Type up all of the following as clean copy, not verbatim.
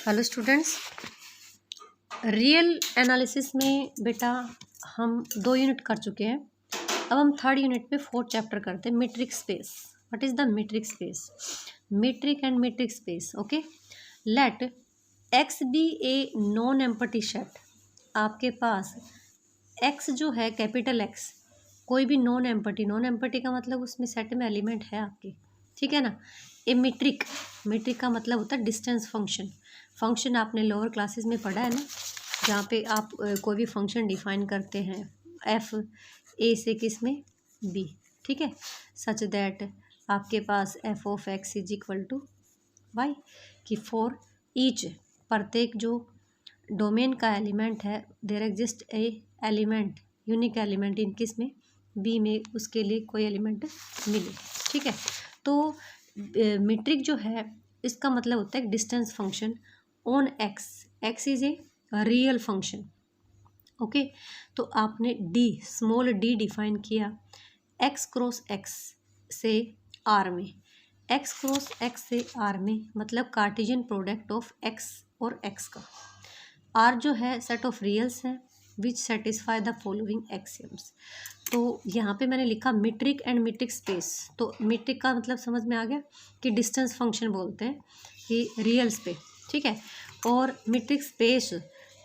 Hello students, real analysis में बेटा हम 2 यूनिट कर चुके हैं। अब हम 3rd यूनिट में 4th चैप्टर करते हैं, metric space. What is the metric space? Metric and metric space. Okay, let X be a non empty set. आपके पास एक्स जो है कैपिटल एक्स कोई भी नॉन एम्पटी का मतलब उसमें सेट में एलिमेंट है आपके, ठीक है ना। ए मीट्रिक का मतलब होता है डिस्टेंस फंक्शन आपने लोअर क्लासेस में पढ़ा है ना, जहाँ पे आप कोई भी फंक्शन डिफाइन करते हैं एफ ए से किस में बी, ठीक है। सच दैट आपके पास F of X is equal to Y कि फॉर ईच प्रत्येक जो डोमेन का एलिमेंट है there exist a element unique element in किस में बी में, उसके लिए कोई एलिमेंट मिले, ठीक है। तो मीट्रिक जो है इसका मतलब होता है distance function on x. X is a real function, okay. तो आपने डी स्मॉल डी डिफाइन किया एक्स क्रॉस एक्स से आर में, एक्स क्रॉस एक्स से आर में मतलब कार्टेशियन प्रोडक्ट ऑफ एक्स और एक्स का। आर जो है सेट ऑफ रियल्स है विच सेटिस्फाई द फॉलोइंग एक्सियम्स। तो यहाँ पे मैंने लिखा मीट्रिक एंड मीट्रिक स्पेस। तो मीट्रिक का मतलब समझ में आ गया कि डिस्टेंस फंक्शन बोलते हैं कि रियल्स पे, ठीक है। और मीट्रिक स्पेस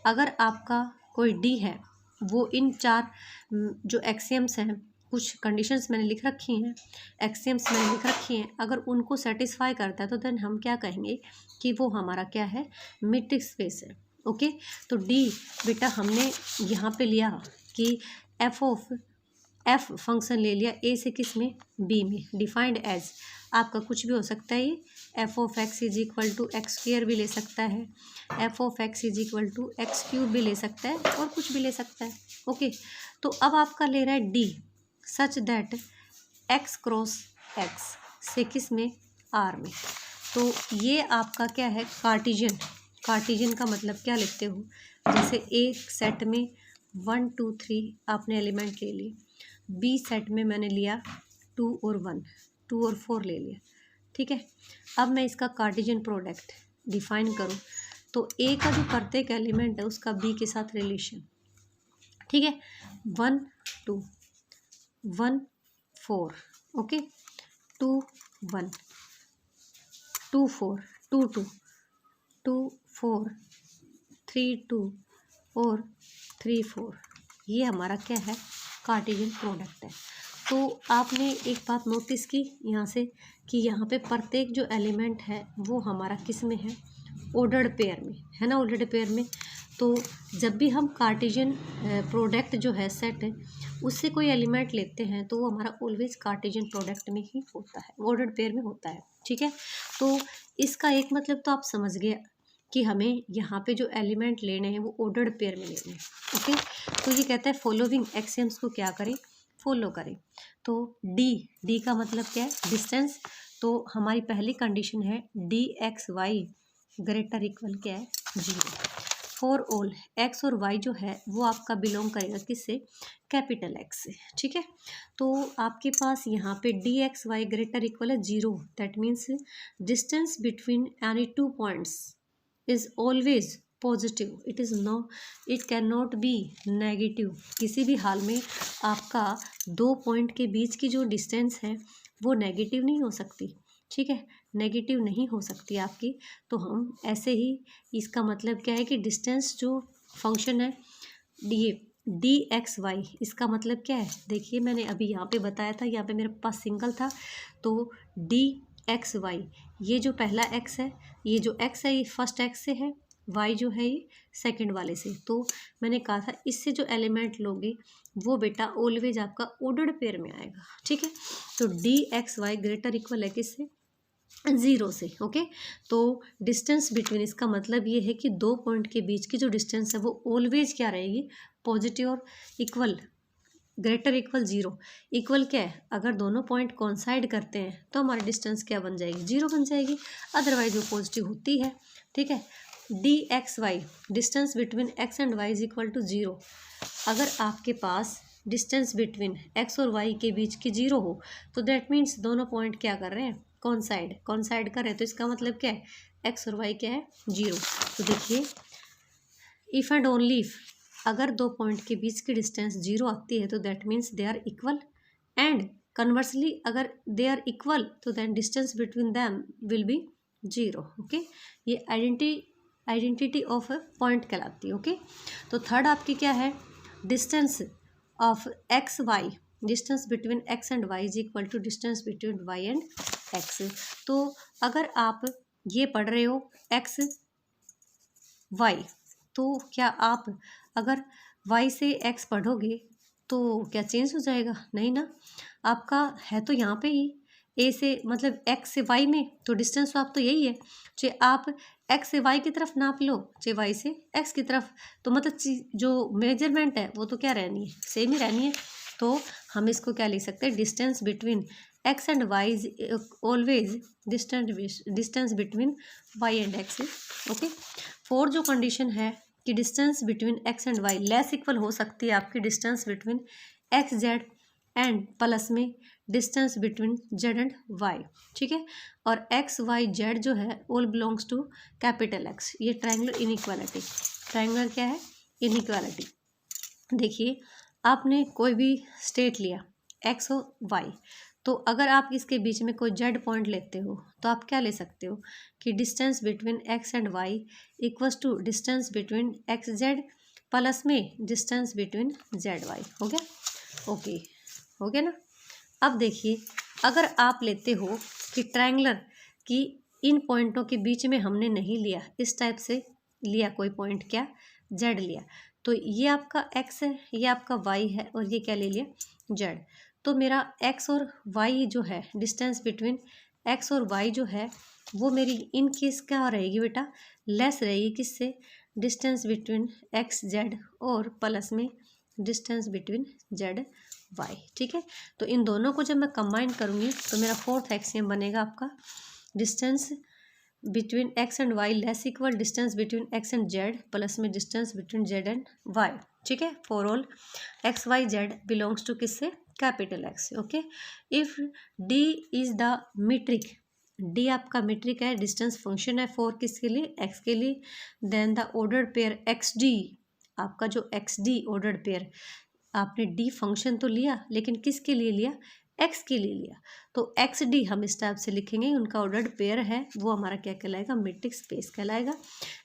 अगर आपका कोई डी है वो इन 4 जो एक्सियम्स हैं, कुछ कंडीशंस मैंने लिख रखी हैं, एक्सियम्स मैंने लिख रखी हैं, अगर उनको सेटिस्फाई करता है तो देन हम क्या कहेंगे कि वो हमारा क्या है, मीट्रिक स्पेस है, ओके। तो डी बेटा हमने यहाँ पे लिया कि एफ फंक्शन ले लिया ए से किस में बी में, डिफाइंड एज आपका कुछ भी हो सकता है, ये F of X is equal to X square भी ले सकता है, F of X is equal to X cube भी ले सकता है और कुछ भी ले सकता है, ओके। तो अब आपका ले रहा है D such that x cross x से किस में आर में। तो ये आपका क्या है, कार्टेशियन का मतलब क्या लिखते हो, जैसे एक सेट में 1 2 3 आपने एलिमेंट ले लिए, बी सेट में मैंने लिया 2 और 1, 2 और 4 ले लिया, ठीक है। अब मैं इसका कार्टेशियन प्रोडक्ट डिफाइन करूँ तो ए का जो प्रत्येक एलिमेंट है उसका बी के साथ रिलेशन, ठीक है। 1 2 1 4, ओके, 2 1 2 4 2 2 2 4 3 2 और 3 4, ये हमारा क्या है, कार्टेशियन प्रोडक्ट है। तो आपने एक बात नोटिस की यहाँ से कि यहाँ पे प्रत्येक जो एलिमेंट है वो हमारा किस में है, ऑर्डर्ड पेयर में है ना, ऑर्डर्ड पेयर में। तो जब भी हम कार्टेशियन प्रोडक्ट जो है सेट है उससे कोई एलिमेंट लेते हैं तो वो हमारा ऑलवेज कार्टेशियन प्रोडक्ट में ही होता है, ऑर्डर्ड पेयर में होता है, ठीक है। तो इसका एक मतलब तो आप समझ गए कि हमें यहाँ पे जो एलिमेंट लेने हैं वो ऑर्डर्ड पेयर में लेने हैं, ओके। तो ये कहता है फॉलोइंग एक्सियम्स को क्या करें, फॉलो करें। तो डी का मतलब क्या है, डिस्टेंस। तो हमारी पहली कंडीशन है D X Y greater equal क्या है, 0 फॉर ऑल एक्स और वाई जो है वो आपका बिलोंग करेगा किससे, कैपिटल एक्स से, ठीक है। तो आपके पास यहाँ पे D X Y greater equal है 0, that means distance between any 2 points is always positive, it can not be negative. किसी भी हाल में आपका 2 पॉइंट के बीच की जो डिस्टेंस है वो नेगेटिव नहीं हो सकती, ठीक है, नेगेटिव नहीं हो सकती आपकी। तो हम ऐसे ही, इसका मतलब क्या है कि डिस्टेंस जो फंक्शन है डी एक्स वाई, इसका मतलब क्या है, देखिए मैंने अभी यहाँ पे बताया था, यहाँ पे मेरे पास सिंगल था, तो डी एक्स वाई, ये जो पहला एक्स है, ये जो एक्स है ये फर्स्ट एक्स से है, वाई जो है ये सेकंड वाले से। तो मैंने कहा था इससे जो एलिमेंट लोगे वो बेटा ऑलवेज आपका ऑर्डर्ड पेयर में आएगा, ठीक है। तो D X Y greater equal है किससे, 0 से, ओके। तो डिस्टेंस बिटवीन, इसका मतलब ये है कि 2 पॉइंट के बीच की जो डिस्टेंस है वो ऑलवेज क्या रहेगी, पॉजिटिव और इक्वल, ग्रेटर इक्वल 0। इक्वल क्या है, अगर दोनों पॉइंट कॉन्साइड करते हैं तो हमारी डिस्टेंस क्या बन जाएगी, 0 बन जाएगी, अदरवाइज वो पॉजिटिव होती है, ठीक है। D X Y distance between X and Y is equal to 0। अगर आपके पास डिस्टेंस बिटवीन एक्स और वाई के बीच की 0 हो तो दैट मीन्स दोनों पॉइंट क्या कर रहे हैं, कॉन्साइड कर रहे हैं। तो इसका मतलब क्या है, एक्स और वाई क्या है, 0। तो देखिए इफ़ एंड ओनली इफ अगर दो पॉइंट के बीच की डिस्टेंस 0 आती है तो that means they are equal, and conversely अगर दे आर इक्वल तो then distance between them will be 0। Okay, ये आइडेंटिटी ऑफ अ पॉइंट कहलाती है। ओके, तो थर्ड आपकी क्या है, distance of X Y, distance between X and Y is equal to distance between Y and X. तो अगर आप ये पढ़ रहे हो एक्स वाई, तो क्या आप अगर y से x पढ़ोगे तो क्या चेंज हो जाएगा? नहीं ना, आपका है तो यहाँ पे ही a से मतलब x से y में, तो डिस्टेंस तो आप तो यही है। चाहे आप x से y की तरफ नाप लो, चाहे y से x की तरफ, तो मतलब जो मेजरमेंट है वो तो क्या रहनी है, सेम ही रहनी है। तो हम इसको क्या लिख सकते हैं, distance between x and y is always distance between y and x। Okay, fourth जो कंडीशन है कि distance between X and Y less equal हो सकती है आपकी distance between X Z and plus में distance between Z and Y. ठीक है, और एक्स वाई जेड जो है all belongs to capital X. ये ट्रायंगुलर इनइक्वालिटी, ट्रायंगुलर क्या है, इनइक्वालिटी। देखिए आपने कोई भी स्टेट लिया एक्स और वाई, तो अगर आप इसके बीच में कोई जेड पॉइंट लेते हो तो आप क्या ले सकते हो कि distance between X and Y equals to distance between X Z plus में डिस्टेंस बिटवीन जेड वाई। हो गया? ओके, हो गया ना। अब देखिए अगर आप लेते हो कि ट्रायंगुलर की इन पॉइंटों के बीच में हमने नहीं लिया, इस टाइप से लिया कोई पॉइंट, क्या जेड लिया, तो ये आपका एक्स है, ये आपका वाई है, और ये क्या ले लिया, जेड। तो मेरा एक्स और वाई जो है, डिस्टेंस बिटवीन एक्स और वाई जो है वो मेरी इन केस क्या रहेगी बेटा, लेस रहेगी, किससे, डिस्टेंस बिटवीन एक्स जेड और प्लस में डिस्टेंस बिटवीन जेड वाई। ठीक है, तो इन दोनों को जब मैं कंबाइन करूँगी तो मेरा फोर्थ एक्सियम बनेगा आपका, distance between X and Y less equal distance between X and Z plus में distance between Z and Y. ठीक है, for all X Y Z belongs to किससे, capital X. Okay, if D is the metric, D आपका metric है, distance function है for किसके लिए, X के लिए, then the ordered pair X D, आपका जो एक्स डी ऑर्डर्ड पेयर, आपने डी फंक्शन तो लिया लेकिन किसके लिए लिया, एक्स के लिए लिया, तो एक्स डी हम इस टाइप से लिखेंगे, उनका ऑर्डर्ड पेयर है, वो हमारा क्या कहलाएगा, मीट्रिक स्पेस कहलाएगा,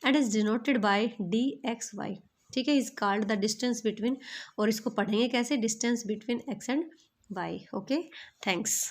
and is denoted by D X Y. ठीक है, is called the distance between, और इसको पढ़ेंगे कैसे, distance between X and Y. Okay, thanks.